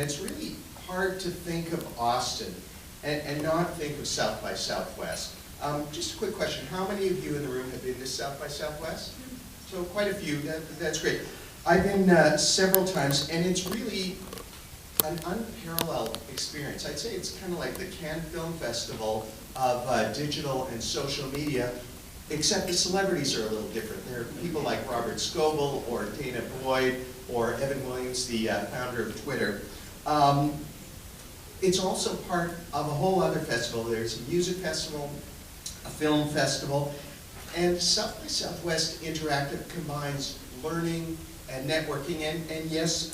it's really hard to think of Austin and not think of South by Southwest. Just a quick question, how many of you in the room have been to South by Southwest? So quite a few, that's great. I've been several times, and it's really an unparalleled experience. I'd say it's kind of like the Cannes Film Festival of digital and social media, except the celebrities are a little different. There are people like Robert Scoble or Dana Boyd or Evan Williams, the founder of Twitter. It's also part of a whole other festival. There's a music festival, a film festival, and South by Southwest Interactive combines learning and networking and yes,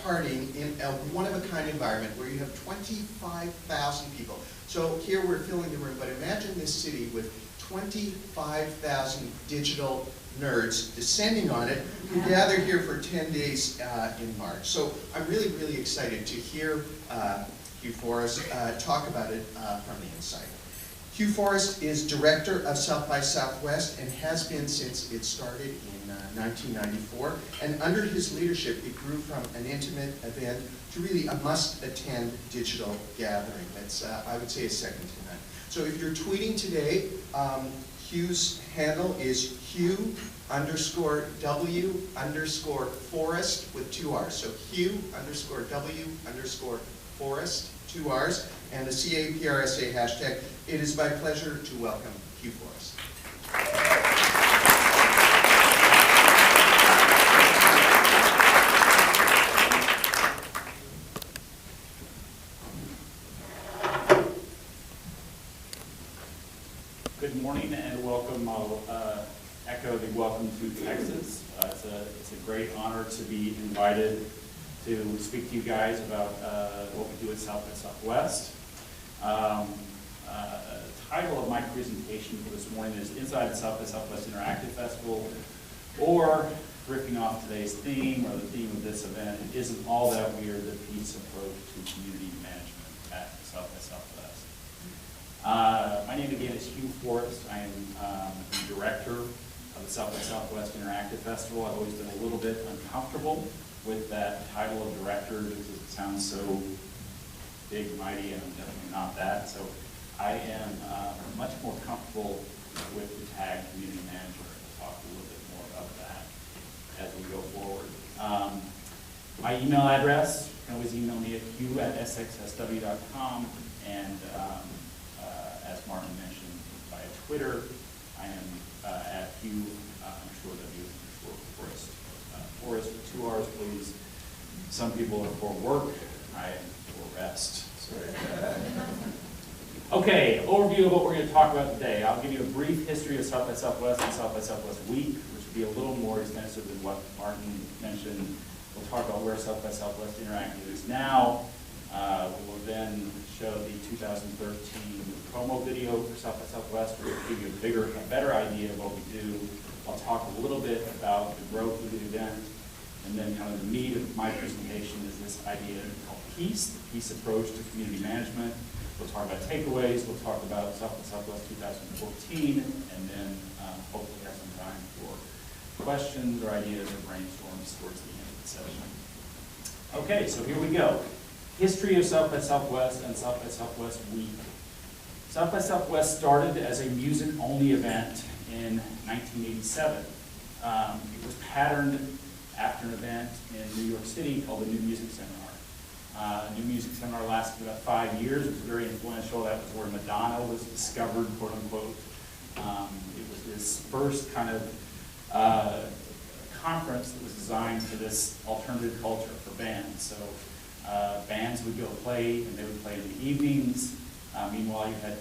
partying in a one-of-a-kind environment where you have 25,000 people. So here we're filling the room, but imagine this city with 25,000 digital nerds descending on it who gather here for 10 days in March. So I'm really, really excited to hear Hugh Forrest talk about it from the inside. Hugh Forrest is director of South by Southwest and has been since it started in 1994. And under his leadership, it grew from an intimate event to really a must-attend digital gathering. That's, I would say, a second to none. So if you're tweeting today, Hugh's handle is Hugh_W_Forrest with 2 R's. So Hugh_W_Forrest, 2 R's, and the CAPRSA hashtag. It is my pleasure to welcome Hugh Forrest. Good morning and welcome. I'll echo the welcome to Texas. It's a great honor to be invited to speak to you guys about what we do at South by Southwest. The title of my presentation for this morning is Inside the South by Southwest Interactive Festival, or riffing off today's theme, or the theme of this event, it isn't all that weird, the peace approach to community management at South by Southwest. My name again is Hugh Forrest. I am the director of the South by Southwest Interactive Festival. I've always been a little bit uncomfortable with that title of director because it sounds so big, mighty, and I'm definitely not that. So I am much more comfortable with the tag community manager. We'll talk a little bit more about that as we go forward. My email address, you can always email me at hugh@sxsw.com, and as Martin mentioned, via Twitter, I am at Hugh_W_Forrest. Forrest with 2 R's, please. Some people are for work, I am for rest. Okay, overview of what we're going to talk about today. I'll give you a brief history of South by Southwest and South by Southwest Week, which will be a little more extensive than what Martin mentioned. We'll talk about where South by Southwest Interactive is now. We will then show the 2013 promo video for South by Southwest, which will give you a better idea of what we do. I'll talk a little bit about the growth of the event, and then kind of the meat of my presentation is this idea called PEACE, the PEACE approach to community management. We'll talk about takeaways, we'll talk about South by Southwest 2014, and then hopefully have some time for questions or ideas or brainstorms towards the end of the session. Okay, so here we go. History of South by Southwest and South by Southwest Week. South by Southwest started as a music-only event in 1987. It was patterned after an event in New York City called the New Music Seminar. New Music Seminar lasted about 5 years. It was very influential. That was where Madonna was discovered, quote unquote. It was this first kind of conference that was designed for this alternative culture for bands. So bands would go play, and they would play in the evenings. Meanwhile, you had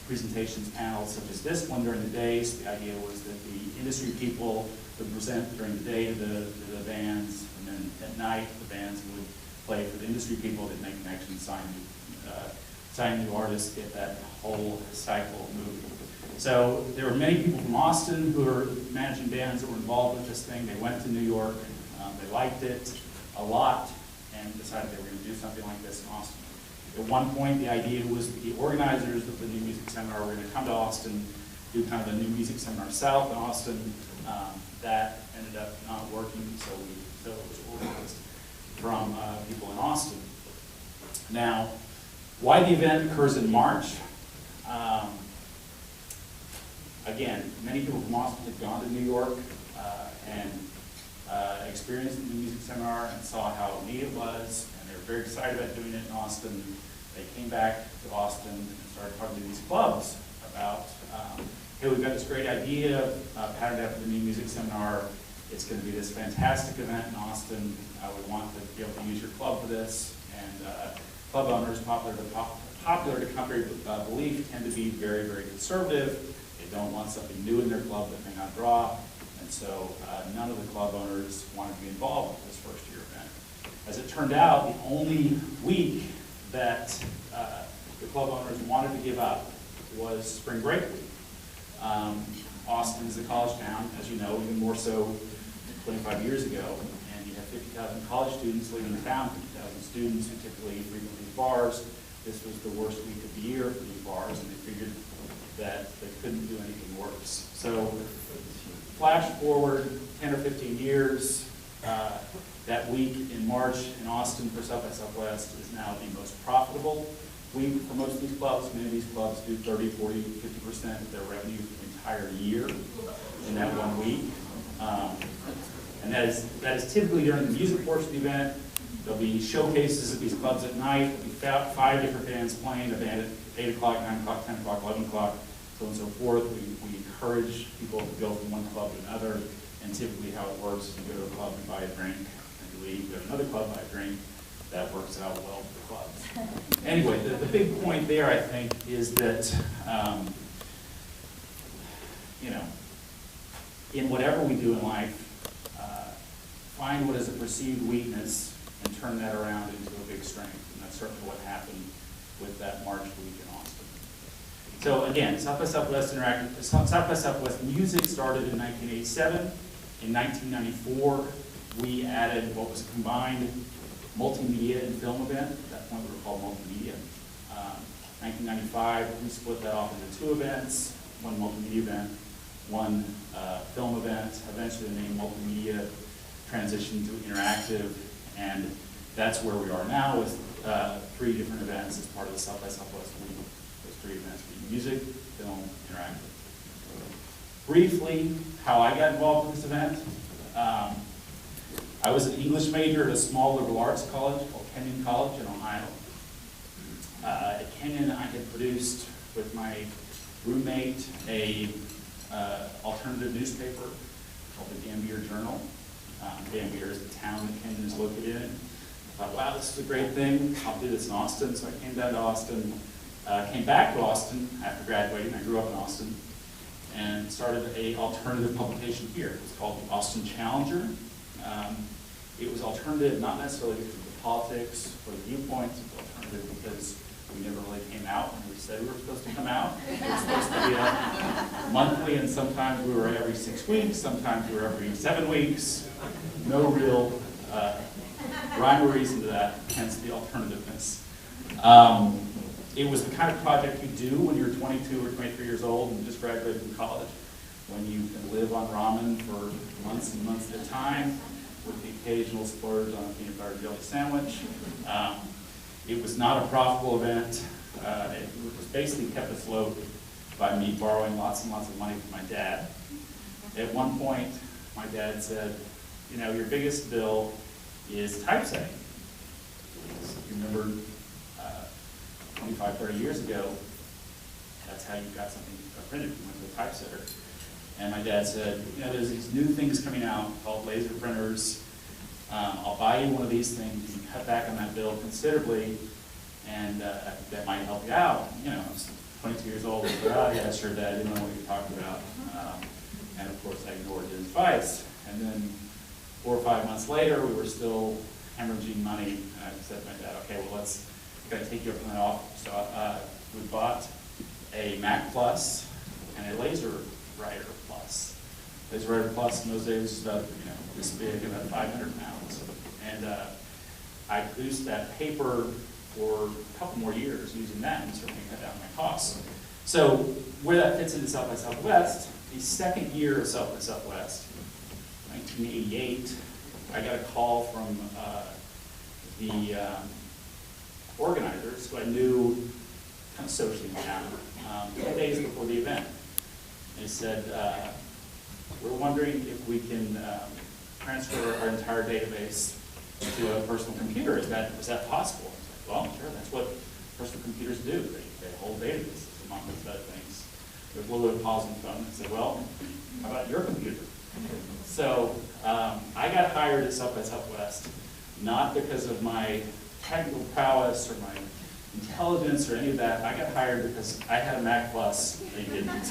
presentations, panels such as this one during the day. So the idea was that the industry people would present during the day to the bands, and then at night the bands would play for the industry people that make connections, sign new artists, get that whole cycle moving. So there were many people from Austin who were managing bands that were involved with this thing. They went to New York, they liked it a lot, and decided they were going to do something like this in Austin. At one point, the idea was that the organizers of the New Music Seminar were going to come to Austin, do kind of the New Music Seminar South in Austin. That ended up not working, so it was organized from people in Austin. Now, why the event occurs in March? Again, many people from Austin had gone to New York and experienced the music seminar and saw how neat it was, and they were very excited about doing it in Austin. They came back to Austin and started talking to these clubs about, hey, we've got this great idea patterned after the new music seminar. It's going to be this fantastic event in Austin. We want to be able to use your club for this. And club owners, popular to contrary belief, tend to be very, very conservative. They don't want something new in their club that may not draw. And so none of the club owners wanted to be involved with this first year event. As it turned out, the only week that the club owners wanted to give up was spring break week. Austin is a college town, as you know, even more so 25 years ago, and you have 50,000 college students living in town, 50,000 students who typically frequent these bars. This was the worst week of the year for these bars, and they figured that they couldn't do anything worse. So flash forward 10 or 15 years, that week in March in Austin for South by Southwest is now the most profitable week for most of these clubs. Many of these clubs do 30, 40, 50% of their revenue for the entire year in that 1 week. And that is typically during the music portion of the event. There'll be showcases at these clubs at night. There'll be 5 different bands playing, a band at 8 o'clock, 9 o'clock, 10 o'clock, 11 o'clock, so on and so forth. We encourage people to go from one club to another, and typically how it works is you go to a club and buy a drink, and you leave, go to another club, buy a drink. That works out well for the clubs. Anyway, the big point there, I think, is that, you know, in whatever we do in life, find what is a perceived weakness and turn that around into a big strength. And that's certainly what happened with that March week in Austin. So again, South by Southwest Interactive, South by Southwest Music started in 1987. In 1994, we added what was a combined multimedia and film event. At that point, we were called multimedia. 1995, we split that off into 2 events, one multimedia event, one film event. Eventually, the name multimedia transitioned to interactive, and that's where we are now with 3 different events as part of the South by Southwest week. Those 3 events being music, film, interactive. Briefly, how I got involved with this event. I was an English major at a small liberal arts college called Kenyon College in Ohio. At Kenyon, I had produced with my roommate a alternative newspaper called the Gambier Journal. Gambier is the town that Kenyon is located in. I thought, wow, this is a great thing. I'll do this in Austin. So I came down to Austin, came back to Austin after graduating. I grew up in Austin, and started an alternative publication here. It was called the Austin Challenger. It was alternative not necessarily because of the politics or the viewpoints. It was alternative because we never really came out when we said we were supposed to come out. It was supposed to be monthly, and sometimes we were every 6 weeks, sometimes we were every 7 weeks. No real rhyme or reason to that, hence the alternativeness. It was the kind of project you do when you're 22 or 23 years old and just graduated from college, when you can live on ramen for months and months at a time, with the occasional splurge on a peanut butter jelly sandwich. It was not a profitable event. It was basically kept afloat by me borrowing lots and lots of money from my dad. At one point, my dad said, you know, your biggest bill is typesetting. You remember 25, 30 years ago, that's how you got something printed. You went to a typesetter. And my dad said, you know, there's these new things coming out called laser printers. I'll buy you one of these things. You can cut back on that bill considerably, and that might help you out. You know, I was 22 years old. But, oh, yeah, sure, Dad. I didn't know what you were talking about. And of course, I ignored his advice. And then 4 or 5 months later, we were still hemorrhaging money. And I said to my dad, okay, well, gotta take you up on that offer. So we bought a Mac Plus and a Laser Writer Plus. Laser Writer Plus in those days was about, you know, this big, about 500 pounds. And I produced that paper for a couple more years using that, and certainly cut down my costs. So where that fits into South by Southwest, the second year of South by Southwest, 1988, I got a call from the organizers who I knew kind of socially down 10 days before the event. They said, we're wondering if we can transfer our entire database to a personal computer. Is that possible? I was like, well, sure, that's what personal computers do. They hold databases, among those other things. There's a little bit of pause in the phone. I said, well, how about your computer? So I got hired at South by Southwest, not because of my technical prowess or my intelligence or any of that. I got hired because I had a Mac Plus. They didn't.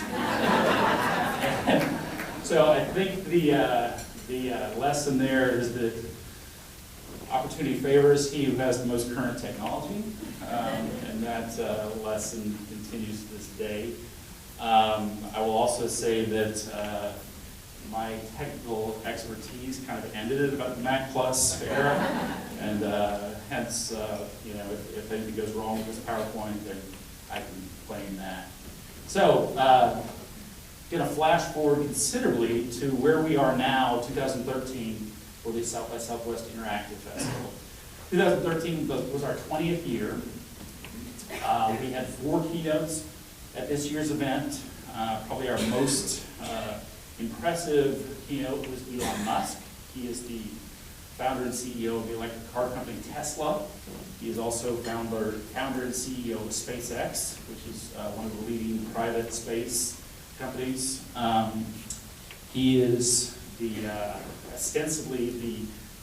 So I think the lesson there is that opportunity favors he who has the most current technology, and that lesson continues to this day. I will also say that my technical expertise kind of ended at about the Mac Plus era, and hence, if anything goes wrong with this PowerPoint, then I can claim that. So, going to flash forward considerably to where we are now, 2013, for the South by Southwest Interactive Festival. 2013 was our 20th year. We had 4 keynotes at this year's event. Probably our most impressive keynote was Elon Musk. He is the founder and CEO of the electric car company Tesla. He is also founder and CEO of SpaceX, which is one of the leading private space companies. He is ostensibly the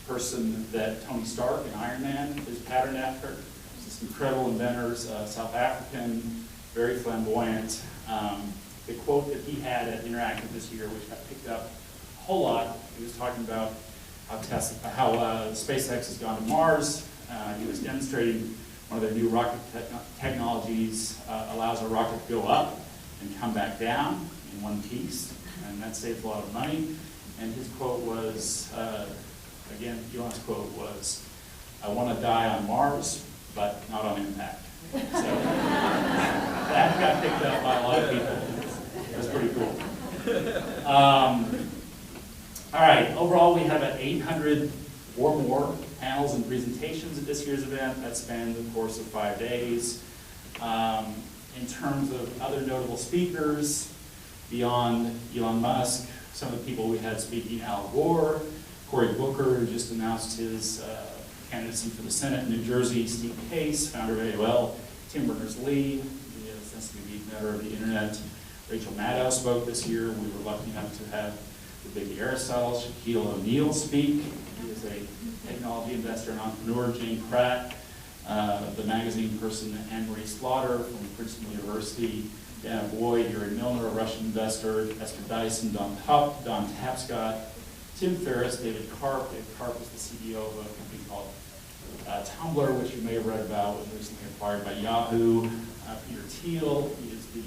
person that Tony Stark in Iron Man is patterned after. He's this incredible inventor, South African, very flamboyant. The quote that he had at Interactive this year, which got picked up a whole lot, he was talking about how SpaceX has gone to Mars. He was demonstrating one of their new rocket technologies allows a rocket to go up and come back down in one piece, and that saves a lot of money. And his quote was, again, Elon's quote was, "I want to die on Mars, but not on impact." So that got picked up by a lot of people. It was pretty cool. All right, overall we have about 800 or more panels and presentations at this year's event that spanned the course of 5 days. In terms of other notable speakers, beyond Elon Musk, some of the people we had speaking: Al Gore, Cory Booker, who just announced his candidacy for the Senate in New Jersey, Steve Case, founder of AOL, Tim Berners-Lee, the ostensibly inventor of the internet. Rachel Maddow spoke this year. We were lucky enough to have the big Aristotle, Shaquille O'Neal, speak. He is a technology investor and entrepreneur. Jane Pratt, the magazine person Anne-Marie Slaughter from Princeton University, Dana Boyd, Yuri Milner, a Russian investor, Esther Dyson, Don Tapscott, Tim Ferriss, David Karp. David Karp is the CEO of a company called Tumblr, which you may have read about, was recently acquired by Yahoo. Peter Thiel, he is the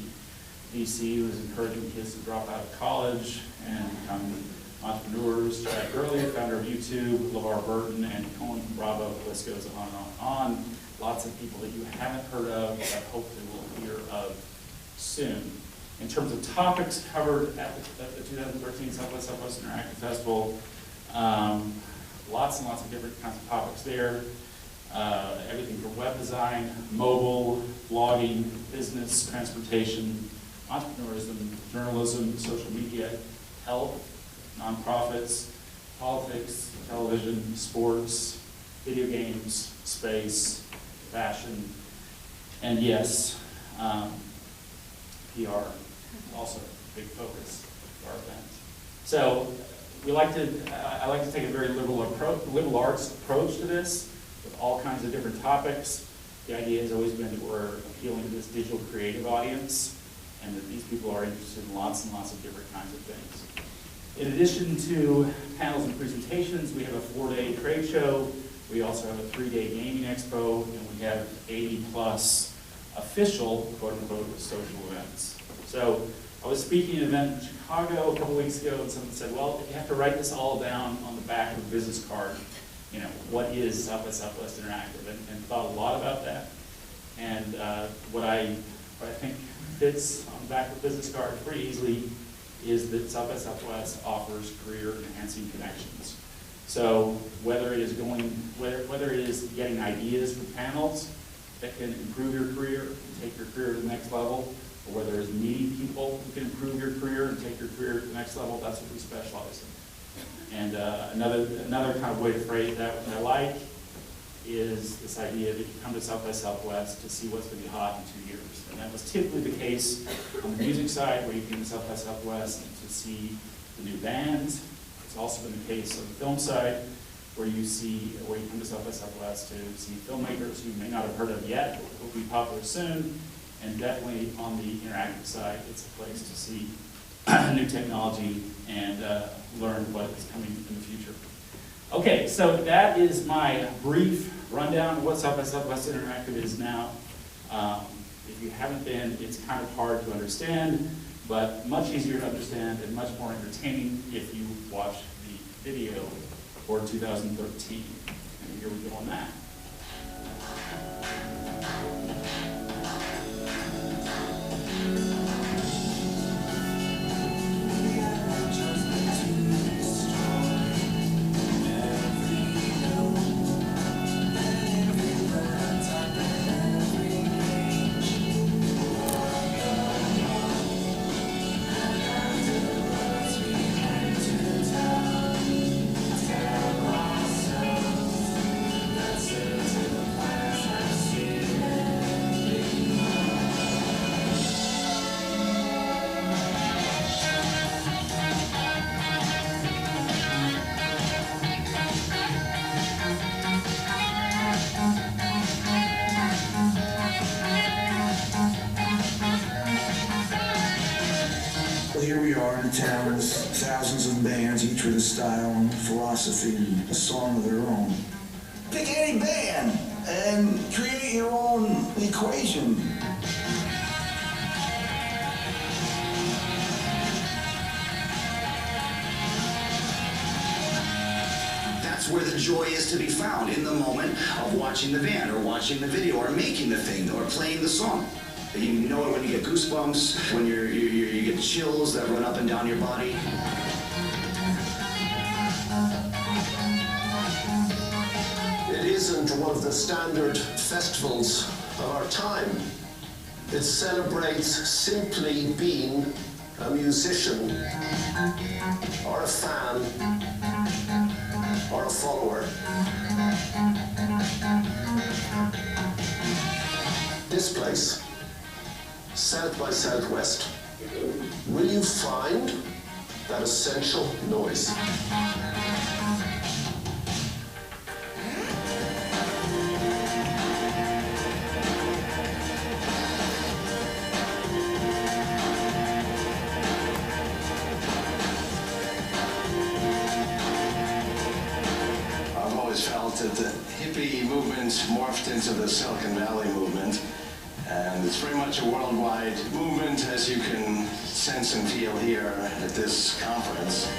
VC who is encouraging kids to drop out of college and become entrepreneurs. Chad Gurley, founder of YouTube, LeVar Burton, and Cohen from Bravo. The list goes on and on and on. Lots of people that you haven't heard of that hopefully we'll hear of soon. In terms of topics covered at the 2013 South by Southwest Interactive Festival, lots and lots of different kinds of topics there. Everything from web design, mobile, blogging, business, transportation, entrepreneurism, journalism, social media, health, nonprofits, politics, television, sports, video games, space, fashion, and yes, PR, also a big focus of our event. So I like to take a very liberal arts approach to this, with all kinds of different topics. The idea has always been that we're appealing to this digital creative audience, and that these people are interested in lots and lots of different kinds of things. In addition to panels and presentations, we have a 4-day trade show. We also have a 3-day gaming expo, and we have 80+ official, quote-unquote, social events. So I was speaking at an event in Chicago a couple weeks ago, and someone said, well, if you have to write this all down on the back of a business card, what is South by Southwest Interactive? And thought a lot about that. And what I think fits on the back of a business card pretty easily is that South by Southwest offers career-enhancing connections. So whether it is getting ideas for panels, that can improve your career and take your career to the next level, or whether there's meeting people who can improve your career and take your career to the next level, that's what we specialize in. And another kind of way to phrase that I like is this idea that you come to South by Southwest to see what's going to be hot in 2 years. And that was typically the case on the music side, where you came to South by Southwest to see the new bands. It's also been the case on the film side, where you come to South by Southwest to see filmmakers who you may not have heard of yet, but will be popular soon. And definitely on the interactive side, it's a place to see new technology and learn what is coming in the future. Okay, so that is my brief rundown of what South by Southwest Interactive is now. If you haven't been, it's kind of hard to understand, but much easier to understand and much more entertaining if you watch the video for 2013. And here we go on that. Here we are in towns, thousands of bands, each with a style and philosophy and a song of their own. Pick any band and create your own equation. That's where the joy is to be found, in the moment of watching the band or watching the video or making the thing or playing the song. You know it when you get goosebumps, when you get chills that run up and down your body. It isn't one of the standard festivals of our time. It celebrates simply being a musician, or a fan, or a follower. This place, South by Southwest, will you find that essential noise? I've always felt that the hippie movement morphed into the Silicon Valley movement. And it's very much a worldwide movement, as you can sense and feel here at this conference.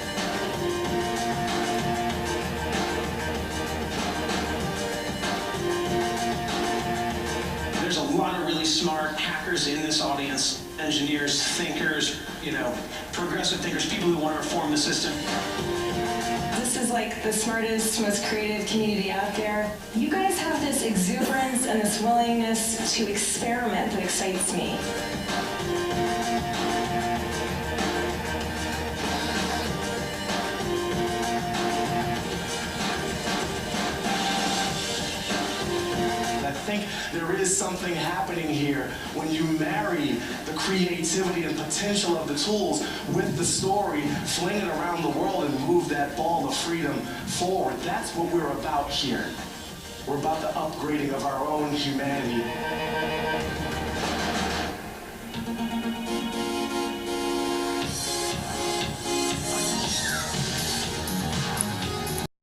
There's a lot of really smart hackers in this audience, engineers, thinkers, progressive thinkers, people who want to reform the system. This is like the smartest, most creative community out there. You guys have this exuberance and this willingness to experiment that excites me. I think there is something happening here when you marry the creativity and potential of the tools with the story, fling it around the world and move that ball of freedom forward. That's what we're about here. We're about the upgrading of our own humanity.